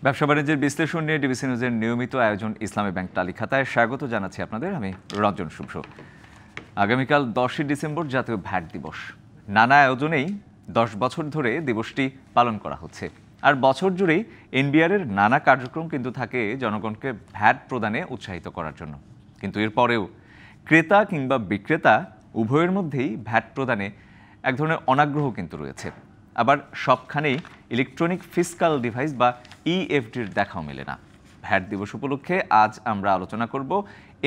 ব্যবসা বাণিজ্যের বিশ্লেষণ নিয়ে ডিবিসি নিউজের নিয়মিত আয়োজন ইসলামী ব্যাংক তালিখাতায় স্বাগত জানাচ্ছি আপনাদের। আমি রঞ্জন শুভ্র। আগামীকাল 10ই ডিসেম্বর জাতীয় ভ্যাট দিবস। নানা আয়োজনেই 10 বছর ধরে দিবসটি পালন করা হচ্ছে। আর বছর জুড়েই এনবিআর-এর নানা কার্যক্রম কিন্তু থাকে জনগণকে ভ্যাট প্রদানে উৎসাহিত করার জন্য। কিন্তু এরপরেও ক্রেতা কিংবা বিক্রেতা উভয়ের মধ্যেই ভ্যাট প্রদানে এক ধরনের অনাগ্রহ কিন্তু রয়েছে। আবার সবখানেই ইলেকট্রনিক ফিসকাল ডিভাইস বা ইএফডির দেখাও মেলে না। ভ্যাট দিবস উপলক্ষে আজ আমরা আলোচনা করব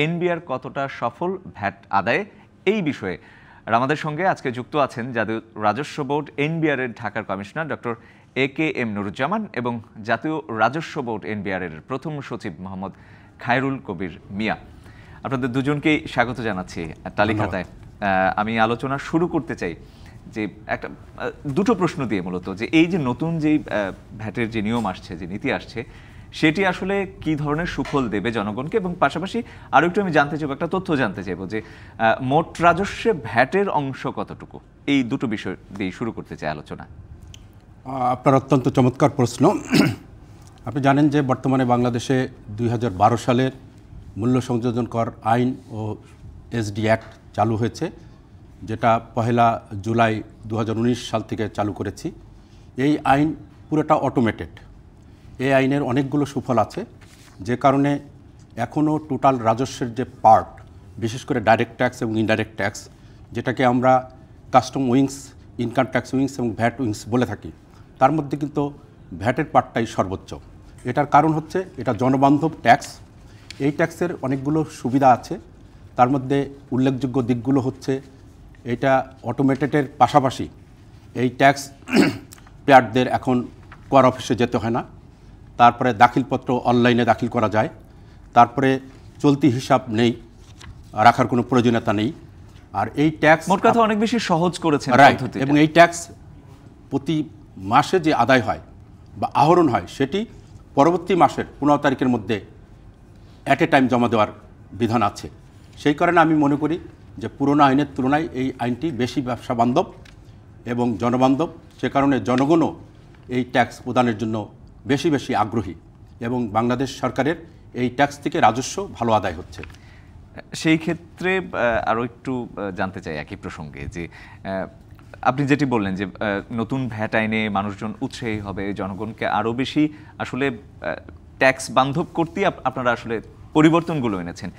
এনবিআর কতটা সফল ভ্যাট আদায়ে এই বিষয়ে। আর আমাদের সঙ্গে আজকে যুক্ত আছেন জাতীয় রাজস্ব বোর্ড এনবিআর-এর ঢাকার কমিশনার ডক্টর AKM নুরুজ্জামান এবং জাতীয় রাজস্ব বোর্ড এনবিআর-এর প্রথম সচিব মোহাম্মদ খায়রুল কবির মিয়া। আপনাদের দুজনকেই স্বাগত জানাচ্ছি তালিকাতায়। আমি আলোচনা শুরু করতে চাই যে একটা দুটো প্রশ্ন দিয়ে, মূলত যে এই যে নতুন যেই ভ্যাটের যে নিয়ম আসছে, যে নীতি আসছে, সেটি আসলে কি ধরনের সুফল দেবে জনগণকে, এবং পাশাপাশি আরও একটু আমি জানতে চাইবো, একটা তথ্য জানতে চাইবো যে মোট রাজস্বে ভ্যাটের অংশ কতটুকু। এই দুটো বিষয় দিয়ে শুরু করতে চাই আলোচনা। আপনার অত্যন্ত চমৎকার প্রশ্ন। আপনি জানেন যে বর্তমানে বাংলাদেশে 2012 সালের মূল্য সংযোজন কর আইন ও এসডি অ্যাক্ট চালু হয়েছে, যেটা 1 জুলাই 2019 সাল থেকে চালু করেছি। এই আইন পুরোটা অটোমেটেড। এই আইনের অনেকগুলো সুফল আছে, যে কারণে এখনও টোটাল রাজস্বের যে পার্ট, বিশেষ করে ডাইরেক্ট ট্যাক্স এবং ইনডাইরেক্ট ট্যাক্স, যেটাকে আমরা custom wings, income tax wings এবং ভ্যাট উইংস বলে থাকি, তার মধ্যে কিন্তু ভ্যাটের পার্টটাই সর্বোচ্চ। এটার কারণ হচ্ছে এটা জনবান্ধব ট্যাক্স। এই ট্যাক্সের অনেকগুলো সুবিধা আছে, তার মধ্যে উল্লেখযোগ্য দিকগুলো হচ্ছে এটা অটোমেটেডের পাশাপাশি এই ট্যাক্স পেয়ারদের এখন কর অফিসে যেতে হয় না। তারপরে দাখিলপত্র অনলাইনে দাখিল করা যায়। তারপরে চলতি হিসাব নেই, রাখার কোনো প্রয়োজনীয়তা নেই। আর এই ট্যাক্স মোট কথা অনেক বেশি সহজ করেছে এবং এই ট্যাক্স প্রতি মাসে যে আদায় হয় বা আহরণ হয়, সেটি পরবর্তী মাসের 15 তারিখের মধ্যে অ্যাট এ টাইম জমা দেওয়ার বিধান আছে। সেই কারণে আমি মনে করি যে পুরনো আইনের তুলনায় এই আইনটি বেশি ব্যবসা বান্ধব এবং জনবান্ধব। সে কারণে জনগণও এই ট্যাক্স প্রদানের জন্য বেশি বেশি আগ্রহী, এবং বাংলাদেশ সরকারের এই ট্যাক্স থেকে রাজস্ব ভালো আদায় হচ্ছে। সেই ক্ষেত্রে আরও একটু জানতে চাই একই প্রসঙ্গে, যে আপনি যেটি বললেন যে নতুন ভ্যাট আইনে মানুষজন উৎসাহী হবে, জনগণকে আরও বেশি আসলে ট্যাক্স বান্ধব করতেই আপনারা আসলে পরিবর্তনগুলো এনেছেন।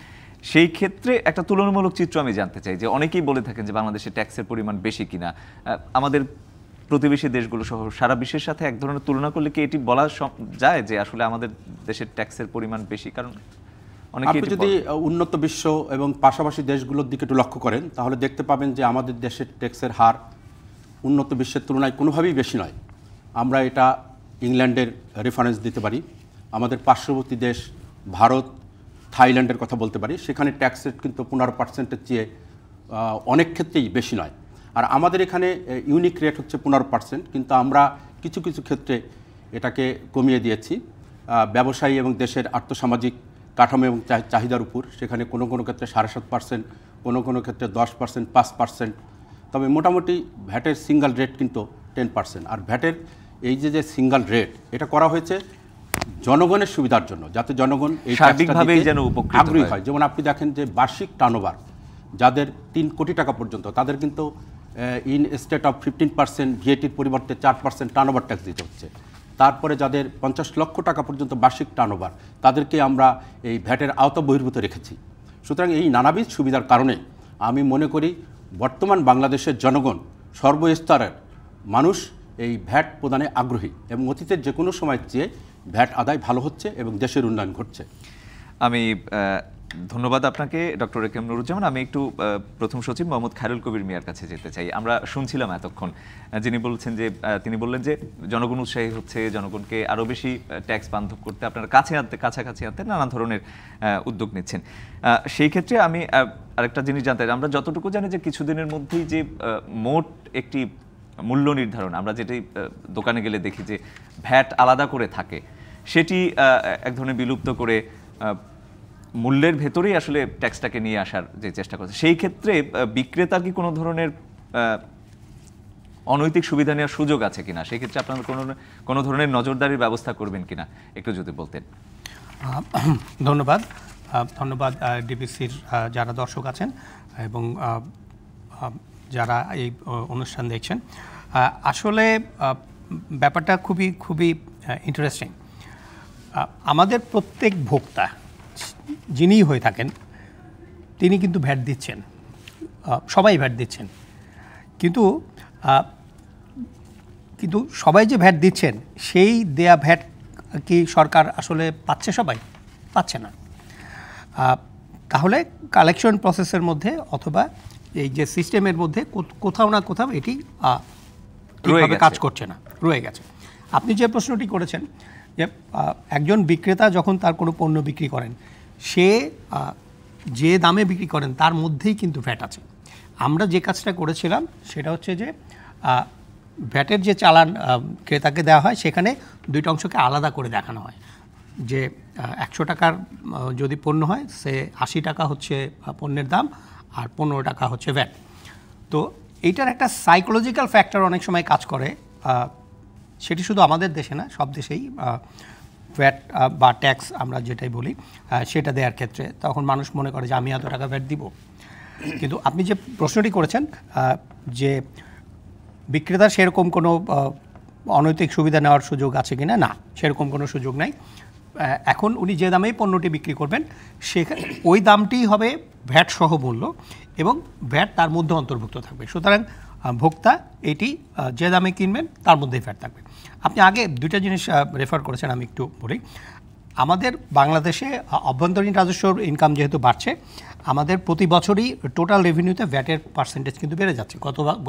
সেই ক্ষেত্রে একটা তুলনামূলক চিত্র আমি জানতে চাই, যে অনেকেই বলে থাকেন যে বাংলাদেশে ট্যাক্সের পরিমাণ বেশি কিনা। আমাদের প্রতিবেশী দেশগুলো সহ সারা বিশ্বের সাথে এক ধরনের তুলনা করলে কি এটি বলা যায় যে আসলে আমাদের দেশের ট্যাক্সের পরিমাণ বেশি? কারণ আপনি যদি উন্নত বিশ্ব এবং পাশাপাশি দেশগুলোর দিকে একটু লক্ষ্য করেন, তাহলে দেখতে পাবেন যে আমাদের দেশের ট্যাক্সের হার উন্নত বিশ্বের তুলনায় কোনোভাবেই বেশি নয়। আমরা এটা ইংল্যান্ডের রেফারেন্স দিতে পারি, আমাদের পার্শ্ববর্তী দেশ ভারত, থাইল্যান্ডের কথা বলতে পারি। সেখানে ট্যাক্স রেট কিন্তু 15%-এর চেয়ে অনেক ক্ষেত্রেই বেশি নয়। আর আমাদের এখানে ইউনিক রেট হচ্ছে 15%, কিন্তু আমরা কিছু কিছু ক্ষেত্রে এটাকে কমিয়ে দিয়েছি ব্যবসায়ী এবং দেশের আর্থসামাজিক কাঠামো এবং চাহিদার উপর। সেখানে কোনো কোনো ক্ষেত্রে 7.5%, কোনো কোনো ক্ষেত্রে 10%, 5%। তবে মোটামুটি ভ্যাটের সিঙ্গেল রেট কিন্তু 10%। আর ভ্যাটের এই যে সিঙ্গেল রেট, এটা করা হয়েছে জনগণের সুবিধার জন্য, যাতে জনগণ এই সার্বিকভাবেই যেন আগ্রহী হয়। যেমন আপনি দেখেন যে বার্ষিক টার্নওভার যাদের 3 কোটি টাকা পর্যন্ত, তাদের কিন্তু ইন স্টেট অফ 15% ভিএটির পরিবর্তে 4% টার্নওভার ট্যাক্স দিতে হচ্ছে। তারপরে যাদের 50 লক্ষ টাকা পর্যন্ত বার্ষিক টার্নওভার, তাদেরকে আমরা এই ভ্যাটের আওতা বহির্ভূত রেখেছি। সুতরাং এই নানাবিধ সুবিধার কারণে আমি মনে করি বর্তমান বাংলাদেশের জনগণ, সর্বস্তরের মানুষ এই ভ্যাট প্রদানে আগ্রহী, এবং অতীতের যে কোনো সময়ের চেয়ে ভ্যাট আদায় ভালো হচ্ছে এবং দেশের উন্নয়ন ঘটছে। আমি ধন্যবাদ আপনাকে ডক্টর AKM নুরুজ্জামান। আমি একটু প্রথম সচিব মোহাম্মদ খায়রুল কবির মিয়ার কাছে যেতে চাই। আমরা শুনছিলাম এতক্ষণ যিনি বলছেন যে তিনি বললেন যে জনগণ উৎসাহী হচ্ছে, জনগণকে আরও বেশি ট্যাক্স বান্ধব করতে আপনারা কাছাকাছি আনতে নানা ধরনের উদ্যোগ নিচ্ছেন। সেই ক্ষেত্রে আমি আরেকটা জিনিস জানতে চাই, আমরা যতটুকু জানি যে কিছুদিনের মধ্যেই যে মোট একটি মূল্য নির্ধারণ, আমরা যেটি দোকানে গেলে দেখি যে ভ্যাট আলাদা করে থাকে, সেটি এক ধরনের বিলুপ্ত করে মূল্যের ভেতরেই আসলে ট্যাক্সটাকে নিয়ে আসার যে চেষ্টা করছে। সেই ক্ষেত্রে বিক্রেতা কি কোনো ধরনের অনৈতিক সুবিধা নেওয়ার সুযোগ আছে কিনা, সেক্ষেত্রে আপনারা কোনো ধরনের নজরদারির ব্যবস্থা করবেন কিনা একটু যদি বলতেন। ধন্যবাদ ডিবিসির যারা দর্শক আছেন এবং যারা এই অনুষ্ঠান দেখছেন। আসলে ব্যাপারটা খুবই ইন্টারেস্টিং। আমাদের প্রত্যেক ভোক্তা যিনিই হয়ে থাকেন তিনি কিন্তু ভ্যাট দিচ্ছেন, সবাই ভ্যাট দিচ্ছেন, কিন্তু সবাই যে ভ্যাট দিচ্ছেন সেই দেয়া ভ্যাট কি সরকার আসলে পাচ্ছে? সবাই পাচ্ছে না। তাহলে কালেকশন প্রসেসের মধ্যে অথবা এই যে সিস্টেমের মধ্যে কোথাও না কোথাও এটি ঠিকভাবে কাজ করছে না, রয়ে গেছে। আপনি যে প্রশ্নটি করেছেন যে একজন বিক্রেতা যখন তার কোনো পণ্য বিক্রি করেন, সে যে দামে বিক্রি করেন তার মধ্যেই কিন্তু ভ্যাট আছে। আমরা যে কাজটা করেছিলাম সেটা হচ্ছে যে ভ্যাটের যে চালান ক্রেতাকে দেওয়া হয় সেখানে দুইটা অংশকে আলাদা করে দেখানো হয় যে 100 টাকার যদি পণ্য হয় সে 80 টাকা হচ্ছে পণ্যের দাম আর 15 টাকা হচ্ছে ভ্যাট। তো এইটার একটা সাইকোলজিক্যাল ফ্যাক্টর অনেক সময় কাজ করে, সেটি শুধু আমাদের দেশে না, সব দেশেই ভ্যাট বা ট্যাক্স আমরা যেটাই বলি সেটা দেওয়ার ক্ষেত্রে তখন মানুষ মনে করে যে আমি এত টাকা ভ্যাট দিব। কিন্তু আপনি যে প্রশ্নটি করেছেন যে বিক্রেতার সেরকম কোনো অনৈতিক সুবিধা নেওয়ার সুযোগ আছে কিনা, না, সেরকম কোনো সুযোগ নাই। এখন উনি যে দামেই পণ্যটি বিক্রি করবেন সেখানে ওই দামটিই হবে ভ্যাট সহ মূল্য এবং ভ্যাট তার মধ্যে অন্তর্ভুক্ত থাকবে। সুতরাং ভোক্তা এটি যে দামে কিনবেন তার মধ্যেই ভ্যাট থাকবে। আপনি আগে দুইটা জিনিস রেফার করেছেন, আমি একটু বলি। আমাদের বাংলাদেশে অভ্যন্তরীণ রাজস্ব ইনকাম যেহেতু বাড়ছে, আমাদের প্রতি বছরই টোটাল রেভিনিউতে ভ্যাটের পার্সেন্টেজ কিন্তু বেড়ে যাচ্ছে।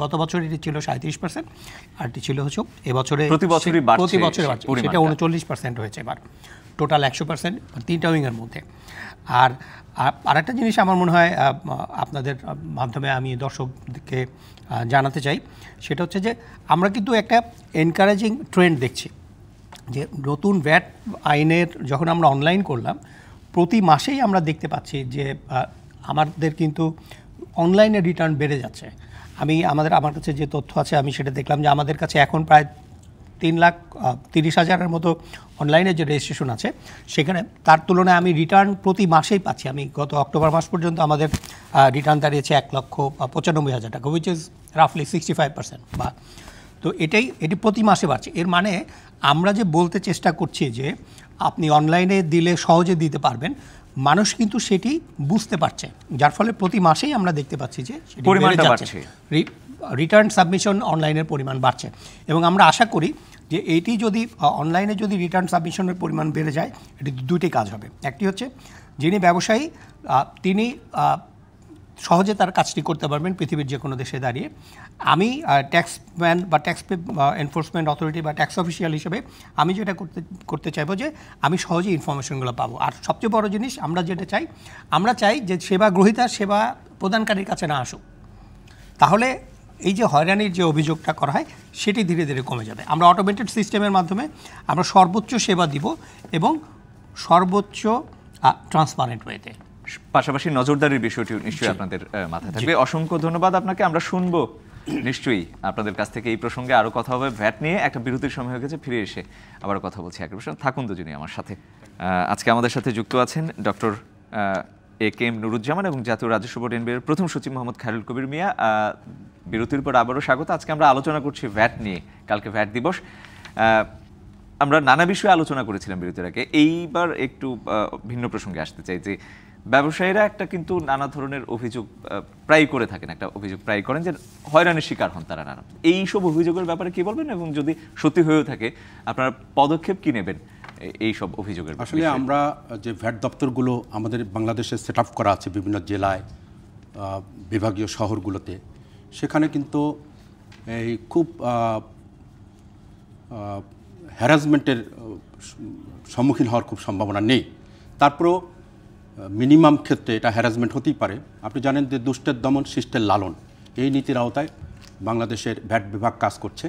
গত বছর এটি ছিল 37%, আর এটি ছিল হচ্ছে এবছরে প্রতি বছরই বাড়ছে, সেটা 39% হয়েছে এবার, টোটাল 100% তিনটা উইংয়ের মধ্যে। আর আরেকটা জিনিস আমার মনে হয় আপনাদের মাধ্যমে আমি দর্শককে জানাতে চাই, সেটা হচ্ছে যে আমরা কিন্তু একটা এনকারেজিং ট্রেন্ড দেখছি যে নতুন ভ্যাট আইনের যখন আমরা অনলাইন করলাম প্রতি মাসেই আমরা দেখতে পাচ্ছি যে আমাদের কিন্তু অনলাইনে রিটার্ন বেড়ে যাচ্ছে। আমার কাছে যে তথ্য আছে আমি সেটা দেখলাম যে আমাদের কাছে এখন প্রায় 3,30,000-এর মতো অনলাইনে যে রেজিস্ট্রেশন আছে সেখানে তার তুলনায় আমি রিটার্ন প্রতি মাসেই পাচ্ছি। আমি গত অক্টোবর মাস পর্যন্ত আমাদের রিটার্ন দাঁড়িয়েছে 1,95,000 টাকা, উইচ ইজ রাফলি 65%। বা তো এটি প্রতি মাসে বাড়ছে। এর মানে আমরা যে বলতে চেষ্টা করছি যে আপনি অনলাইনে দিলে সহজে দিতে পারবেন, মানুষ কিন্তু সেটি বুঝতে পারছে, যার ফলে প্রতি মাসেই আমরা দেখতে পাচ্ছি যে পরিমাণটা বাড়ছে, রিটার্ন সাবমিশন অনলাইনের পরিমাণ বাড়ছে। এবং আমরা আশা করি যে এইটি যদি অনলাইনে যদি রিটার্ন সাবমিশনের পরিমাণ বেড়ে যায়, এটি দুটি কাজ হবে। একটি হচ্ছে যিনি ব্যবসায়ী তিনি সহজে তার কাজটি করতে পারবেন পৃথিবীর যে কোনো দেশে দাঁড়িয়ে। আমি ট্যাক্সম্যান বা ট্যাক্স এনফোর্সমেন্ট অথরিটি বা ট্যাক্স অফিসিয়াল হিসেবে আমি যেটা করতে চাইবো যে আমি সহজে ইনফরমেশনগুলো পাবো। আর সবচেয়ে বড় জিনিস আমরা চাই যে সেবা গ্রহীতা সেবা প্রদানকারীর কাছে না আসুক, তাহলে এই যে হয়রানির যে অভিযোগটা করা হয় সেটি ধীরে ধীরে কমে যাবে। আমরা অটোমেটেড সিস্টেমের মাধ্যমে আমরা সর্বোচ্চ সেবা দিব এবং সর্বোচ্চ ট্রান্সপারেন্ট ওয়েতে। পাশাপাশি নজরদারির বিষয়টি নিশ্চয়ই আপনাদের মাথায় থাকবে। অসংখ্য ধন্যবাদ আপনাকে। আমরা শুনবো নিশ্চয়ই আপনাদের কাছ থেকে এই প্রসঙ্গে আরও কথা হবে। ভ্যাট নিয়ে একটা বিরতির সময় হয়ে গেছে, ফিরে এসে আবার কথা বলছি একই প্রসঙ্গে। থাকুন দুজনই আমার সাথে। আজকে আমাদের সাথে যুক্ত আছেন ডক্টর এ.কে.এম. নুরুজ্জামান এবং জাতীয় রাজস্ব বোর্ড এনবিআর প্রথম সচিব মোহাম্মদ খায়রুল কবির মিয়া। বিরতির পর আবারও স্বাগত। আজকে আমরা আলোচনা করছি ভ্যাট নিয়ে। কালকে ভ্যাট দিবস, আমরা নানা বিষয়ে আলোচনা করেছিলাম বিরতির আগে। এইবার একটু ভিন্ন প্রসঙ্গে আসতে চাই যে ব্যবসায়ীরা একটা কিন্তু নানা ধরনের অভিযোগ প্রায় করে থাকেন, একটা অভিযোগ প্রায় করেন যে হয়রানির শিকার হন তারা নানা। এই সব অভিযোগের ব্যাপারে কি বলবেন এবং যদি সত্যি হয়েও থাকে আপনারা পদক্ষেপ কি নেবেন এই সব অভিযোগের? আসলে আমরা যে ভ্যাট দপ্তরগুলো আমাদের বাংলাদেশে সেট আপ করা আছে বিভিন্ন জেলায়, বিভাগীয় শহরগুলোতে, সেখানে কিন্তু এই খুব হ্যারাসমেন্টের সম্মুখীন হওয়ার খুব সম্ভাবনা নেই। তারপরও মিনিমাম ক্ষেত্রে এটা হ্যারাসমেন্ট হতেই পারে। আপনি জানেন যে দুষ্টের দমন শিষ্টের লালন, এই নীতির আওতায় বাংলাদেশের ভ্যাট বিভাগ কাজ করছে।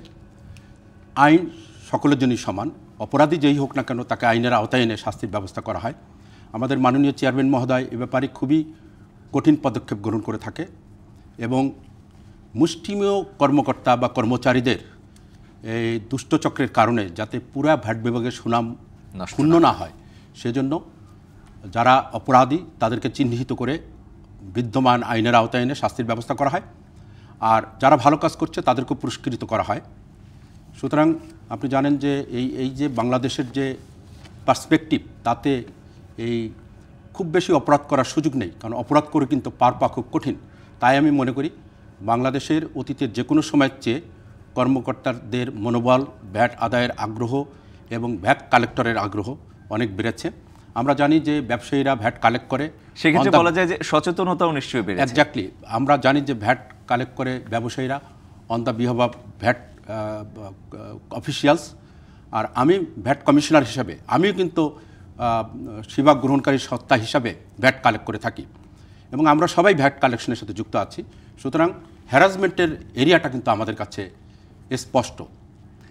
আইন সকলের জন্যই সমান, অপরাধী যেই হোক না কেন তাকে আইনের আওতায় এনে শাস্তির ব্যবস্থা করা হয়। আমাদের মাননীয় চেয়ারম্যান মহোদয় এ ব্যাপারে খুবই কঠিন পদক্ষেপ গ্রহণ করে থাকে এবং মুষ্টিমেয় কর্মকর্তা বা কর্মচারীদের এই দুষ্টচক্রের কারণে যাতে পুরা ভ্যাট বিভাগের সুনাম ক্ষুণ্ণ না হয় সেজন্য যারা অপরাধী তাদেরকে চিহ্নিত করে বিদ্যমান আইনের আওতায় এনে শাস্তির ব্যবস্থা করা হয়, আর যারা ভালো কাজ করছে তাদেরকে পুরস্কৃত করা হয়। সুতরাং আপনি জানেন যে এই যে বাংলাদেশের যে পার্সপেক্টিভ, তাতে এই খুব বেশি অপরাধ করার সুযোগ নেই, কারণ অপরাধ করে কিন্তু পার পাওয়া খুব কঠিন। তাই আমি মনে করি বাংলাদেশের অতীতের যে কোনো সময়ের চেয়ে কর্মকর্তাদের মনোবল, ভ্যাট আদায়ের আগ্রহ এবং ভ্যাট কালেক্টরের আগ্রহ অনেক বেড়েছে। আমরা জানি যে ব্যবসায়ীরা ভ্যাট কালেক্ট করে, সেক্ষেত্রে বলা যায় যে সচেতনতাও নিশ্চয়ই বেড়েছে। এক্স্যাক্টলি, আমরা জানি যে ভ্যাট কালেক্ট করে ব্যবসায়ীরা on the behalf of VAT officials. আর আমি ভ্যাট কমিশনার হিসাবে আমিও কিন্তু সেবা গ্রহণকারী সত্তা হিসাবে ভ্যাট কালেক্ট করে থাকি এবং আমরা সবাই ভ্যাট কালেকশনের সাথে যুক্ত আছি। সুতরাং হ্যারাসমেন্টের এরিয়াটা কিন্তু আমাদের কাছে স্পষ্ট।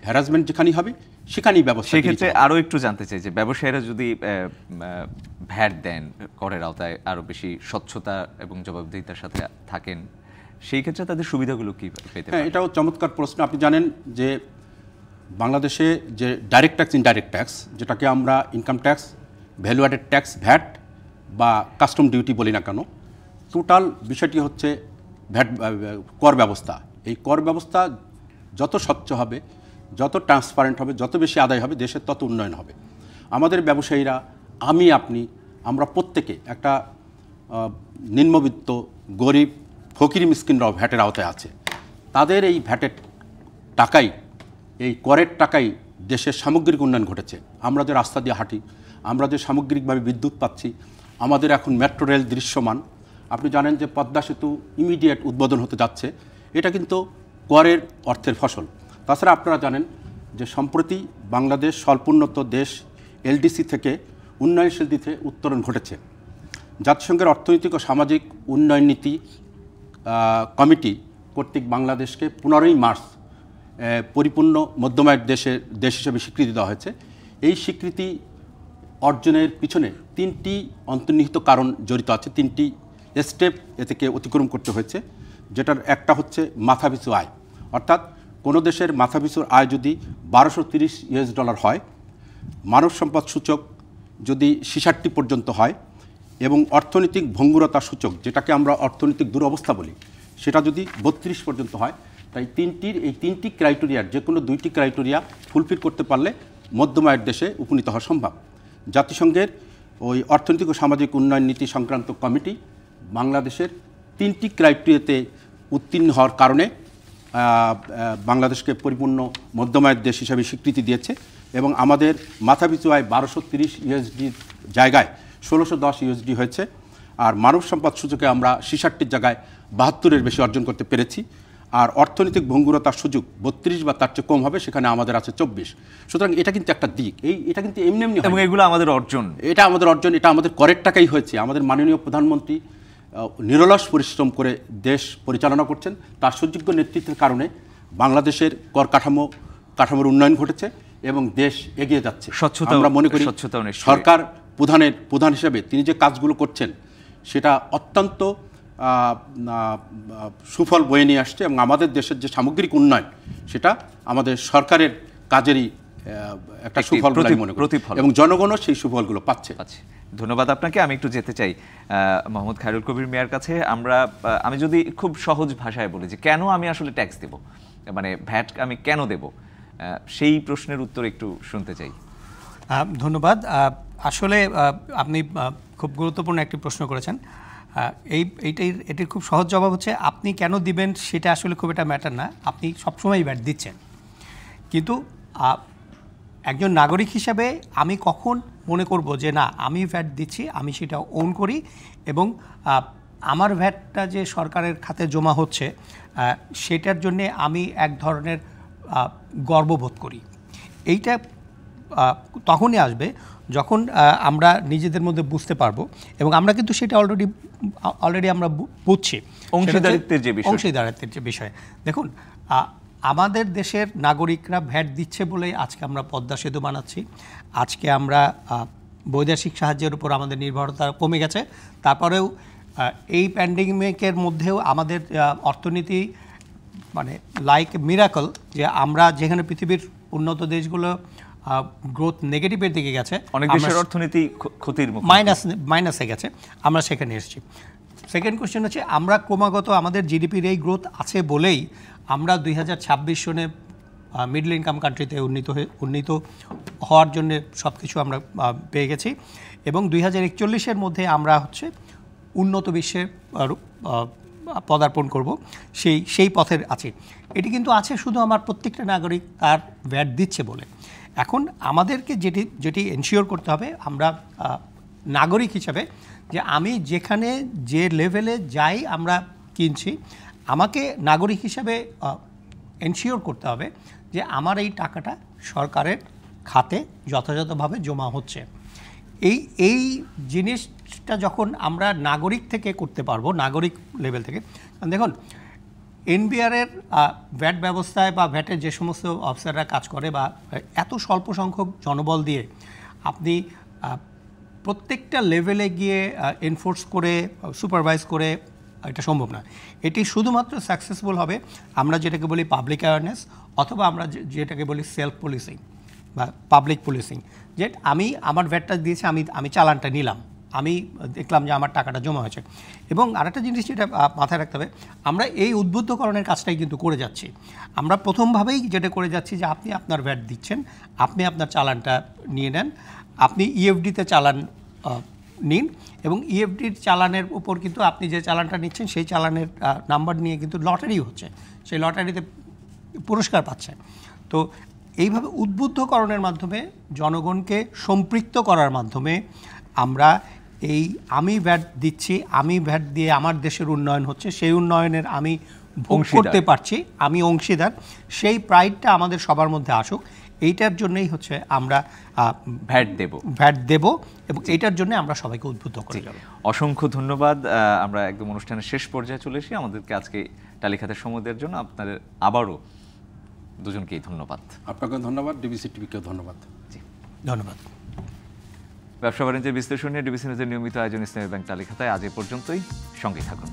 হ্যারাসমেন্ট যেখানেই হবে সেখানেই ব্যবস্থা। সেক্ষেত্রে আরও একটু জানতে চাই যে ব্যবসায়ীরা যদি ভ্যাট দেন, করের আওতায় আরও বেশি স্বচ্ছতা এবং জবাবদিহিতার সাথে থাকেন, সেই ক্ষেত্রে তাদের সুবিধাগুলো কি পেতে? হ্যাঁ, এটাও চমৎকার প্রশ্ন। আপনি জানেন যে বাংলাদেশে যে ডাইরেক্ট ট্যাক্স, ইনডাইরেক্ট ট্যাক্স, যেটাকে আমরা income tax, value added tax, VAT বা কাস্টম ডিউটি বলি না কেন, টোটাল বিষয়টি হচ্ছে ভ্যাট কর ব্যবস্থা। এই কর ব্যবস্থা যত স্বচ্ছ হবে, যত ট্রান্সপারেন্ট হবে, যত বেশি আদায় হবে, দেশের তত উন্নয়ন হবে। আমাদের ব্যবসায়ীরা, আমি, আপনি, আমরা প্রত্যেকে একটা নিম্নবিত্ত, গরিব, ফকির মিসকিনরাও ভ্যাটের আওতায় আছে। তাদের এই ভ্যাটের টাকাই, এই করের টাকাই দেশের সামগ্রিক উন্নয়ন ঘটেছে। আমরা যে রাস্তা দিয়ে হাঁটি, আমরা যে সামগ্রিকভাবে বিদ্যুৎ পাচ্ছি, আমাদের এখন মেট্রো রেল দৃশ্যমান। আপনি জানেন যে পদ্মা সেতু ইমিডিয়েট উদ্বোধন হতে যাচ্ছে, এটা কিন্তু করের অর্থের ফসল। তাছাড়া আপনারা জানেন যে সম্প্রতি বাংলাদেশ স্বল্পোন্নত দেশ এলডিসি থেকে উন্নয়নশীল দিকে উত্তরণ ঘটেছে। জাতিসংঘের অর্থনৈতিক ও সামাজিক উন্নয়ন নীতি কমিটি কর্তৃক বাংলাদেশকে 15ই মার্চ পরিপূর্ণ মধ্যমায়ের দেশ হিসেবে স্বীকৃতি দেওয়া হয়েছে। এই স্বীকৃতি অর্জনের পিছনে 3টি অন্তর্নিহিত কারণ জড়িত আছে, 3টি স্টেপ এ থেকে অতিক্রম করতে হয়েছে। যেটার একটা হচ্ছে মাথাপিছু আয়, অর্থাৎ কোনো দেশের মাথাপিছুর আয় যদি $1230 হয়, মানব সম্পদ সূচক যদি 66 পর্যন্ত হয় এবং অর্থনৈতিক ভঙ্গুরতা সূচক, যেটাকে আমরা অর্থনৈতিক দুরবস্থা বলি, সেটা যদি 32 পর্যন্ত হয়, তাই এই তিনটি ক্রাইটেরিয়ার যে কোনো 2টি ক্রাইটেরিয়া ফুলফিল করতে পারলে মধ্যমায়ের দেশে উপনীত হওয়া সম্ভব। জাতিসংঘের ওই অর্থনৈতিক ও সামাজিক উন্নয়ন নীতি সংক্রান্ত কমিটি বাংলাদেশের 3টি ক্রাইটেরিয়াতে উত্তীর্ণ হওয়ার কারণে বাংলাদেশকে পরিপূর্ণ মধ্যমায়ের দেশ হিসাবে স্বীকৃতি দিয়েছে এবং আমাদের মাথাপিছু আয় $1230 জায়গায় $1610 হয়েছে। আর মানব সম্পদ সূচকে আমরা 66 জায়গায় 72-এর বেশি অর্জন করতে পেরেছি। আর অর্থনৈতিক ভঙ্গুরতার সুযোগ 32 বা তার চেয়ে কম হবে, সেখানে আমাদের আছে 24। সুতরাং এটা কিন্তু একটা দিক, এটা কিন্তু এমনি এবং এগুলো আমাদের অর্জন, এটা আমাদের করের টাকাই হয়েছে। আমাদের মাননীয় প্রধানমন্ত্রী নিরলস পরিশ্রম করে দেশ পরিচালনা করছেন, তার সুযোগ্য নেতৃত্বের কারণে বাংলাদেশের কর কাঠামোর উন্নয়ন ঘটেছে এবং দেশ এগিয়ে যাচ্ছে। আমরা মনে করি সরকার প্রধান হিসেবে তিনি যে কাজগুলো করছেন সেটা অত্যন্ত সুফল বয়ে নিয়ে আসছে এবং আমাদের দেশের যে সামগ্রিক উন্নয়ন, সেটা আমাদের সরকারের কাজেরই একটা সুফল বলে মনে করি এবং জনগণও সেই সুফলগুলো পাচ্ছে। ধন্যবাদ আপনাকে। আমি একটু যেতে চাই মোহাম্মদ খায়রুল কবির মিয়ার কাছে। আমি যদি খুব সহজ ভাষায় বলি যে কেন আমি আসলে ট্যাক্স দেব, মানে ভ্যাট আমি কেন দেব, সেই প্রশ্নের উত্তর একটু শুনতে চাই। ধন্যবাদ। আসলে আপনি খুব গুরুত্বপূর্ণ একটি প্রশ্ন করেছেন। এটির খুব সহজ জবাব হচ্ছে আপনি কেন দিবেন সেটা আসলে খুব একটা ম্যাটার না, আপনি সবসময় ভ্যাট দিচ্ছেন। কিন্তু একজন নাগরিক হিসাবে আমি কখন মনে করব যে না আমি ভ্যাট দিচ্ছি, আমি সেটা ওন করি এবং আমার ভ্যাটটা যে সরকারের খাতে জমা হচ্ছে সেটার জন্যে আমি এক ধরনের গর্ববোধ করি। এইটা তখনই আসবে যখন আমরা নিজেদের মধ্যে বুঝতে পারবো এবং আমরা কিন্তু সেটা অলরেডি আমরা বুঝছি, অংশীদারিত্বের যে বিষয়। দেখুন, আমাদের দেশের নাগরিকরা ভ্যাট দিচ্ছে বলেই আজকে আমরা পদ্মা সেতু বানাচ্ছি, আজকে আমরা বৈদেশিক সাহায্যের উপর আমাদের নির্ভরতা কমে গেছে। তারপরেও এই প্যান্ডেমিকের মধ্যেও আমাদের অর্থনীতি মানে লাইক মিরাকল যে আমরা যেখানে পৃথিবীর উন্নত দেশগুলো গ্রোথ নেগেটিভের দিকে গেছে, অনেক দেশের অর্থনীতি ক্ষতির মুখে, মাইনাসে গেছে, আমরা সেখানে এসেছি। সেকেন্ড কোশ্চেন হচ্ছে আমরা ক্রমাগত আমাদের জিডিপির এই গ্রোথ আছে বলেই আমরা 2026 সনে মিডল ইনকাম কান্ট্রিতে উন্নীত হওয়ার জন্য সব কিছু আমরা পেয়ে গেছি, এবং 2041-এর মধ্যে আমরা হচ্ছে উন্নত বিশ্বে পদার্পণ করব, সেই পথের আছে। এটি কিন্তু আছে শুধু আমার প্রত্যেকটা নাগরিক তার ভ্যাট দিচ্ছে বলে। এখন আমাদেরকে যেটি এনশিওর করতে হবে আমরা নাগরিক হিসাবে, যে আমি যেখানে যে লেভেলে যাই আমরা কিনছি, আমাকে নাগরিক হিসাবে এনশিওর করতে হবে যে আমার এই টাকাটা সরকারের খাতে যথাযথভাবে জমা হচ্ছে। এই জিনিসটা যখন আমরা নাগরিক থেকে করতে পারবো, নাগরিক লেভেল থেকে, দেখুন এনবিআরের ভ্যাট ব্যবস্থায় বা ভ্যাটের যে সমস্ত অফিসাররা কাজ করে, বা এত স্বল্প সংখ্যক জনবল দিয়ে আপনি প্রত্যেকটা লেভেলে গিয়ে এনফোর্স করে সুপারভাইজ করে এটা সম্ভব না। এটি শুধুমাত্র সাকসেসফুল হবে আমরা যেটাকে বলি পাবলিক অ্যাওয়ারনেস, অথবা আমরা যেটাকে বলি সেলফ পুলিশিং বা পাবলিক পুলিশিং, যে আমি আমার ভ্যাটটা দিয়েছি, আমি চালানটা নিলাম, আমি দেখলাম যে আমার টাকাটা জমা হয়েছে। এবং আরেকটা জিনিস যেটা মাথায় রাখতে হবে, আমরা এই উদ্বুদ্ধকরণের কাজটাই কিন্তু করে যাচ্ছি। আমরা প্রথমভাবেই যেটা করে যাচ্ছি যে আপনি আপনার ভ্যাট দিচ্ছেন, আপনি আপনার চালানটা নিয়ে নেন, আপনি ইএফডিতে চালান নিন, এবং ইএফডির চালানের উপর কিন্তু আপনি যে চালানটা নিচ্ছেন সেই চালানের নাম্বার নিয়ে কিন্তু লটারি হচ্ছে, সেই লটারিতে পুরস্কার পাচ্ছেন। তো এইভাবে উদ্বুদ্ধকরণের মাধ্যমে জনগণকে সম্পৃক্ত করার মাধ্যমে আমরা এই আমি ভ্যাট দিচ্ছি, আমি ভ্যাট দিয়ে আমার দেশের উন্নয়ন হচ্ছে, সেই উন্নয়নের আমি ভোগ করতে পারছি, আমি অংশীদার, সেই প্রাইডটা আমাদের সবার মধ্যে আসুক। এইটার জন্যই হচ্ছে আমরা ভ্যাট দেব, এবং এইটার জন্য আমরা সবাইকে উদ্বুদ্ধ করে যাব। অসংখ্য ধন্যবাদ। আমরা একদম অনুষ্ঠানের শেষ পর্যায়ে চলে এসেছি। আমাদেরকে আজকে টালিখাতের সময় দেওয়ার জন্য আপনাদের আবারও দুজনকেই ধন্যবাদ। আপনাকে ধন্যবাদ, ডিবিসি টিভিকেও ধন্যবাদ। জি ধন্যবাদ। ব্যবসা বাণিজ্যের বিশ্লেষণ নিয়ে ডিবিসি নিউজের নিয়মিত আয়োজন ইসলামী ব্যাংক টালিখাতায় আজ এ পর্যন্তই। সঙ্গেই থাকুন।